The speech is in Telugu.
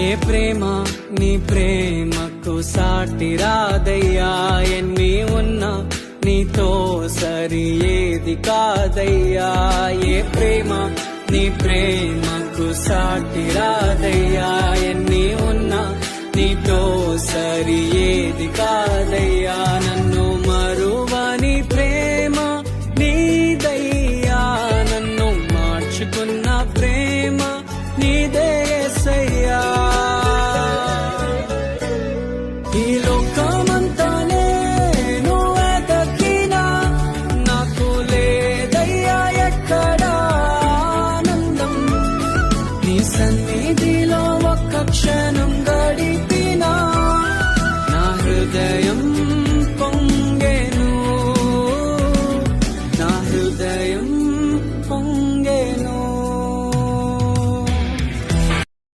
ఏ ప్రేమ నీ ప్రేమకు సాటి రాదయ్యా, ఎన్ని ఉన్నా నీతో సరి ఏది కాదయ్యా. ఏ ప్రేమ నీ ప్రేమకు సాటి రాదయ్యా, ఎన్ని ఉన్నా నీతో సరి ఏది కాదయ్యా. నన్ను మరువని ప్రేమ నీదయ్యా, నన్ను మార్చుకున్న ప్రేమ నీదే యేసయ్యా. ఈ లోకమంతా నేను వెతకినా నాకు లేదయ్యా ఎక్కడా ఆనందం, నీ సన్నిధిలో ఒక్క క్షణంగా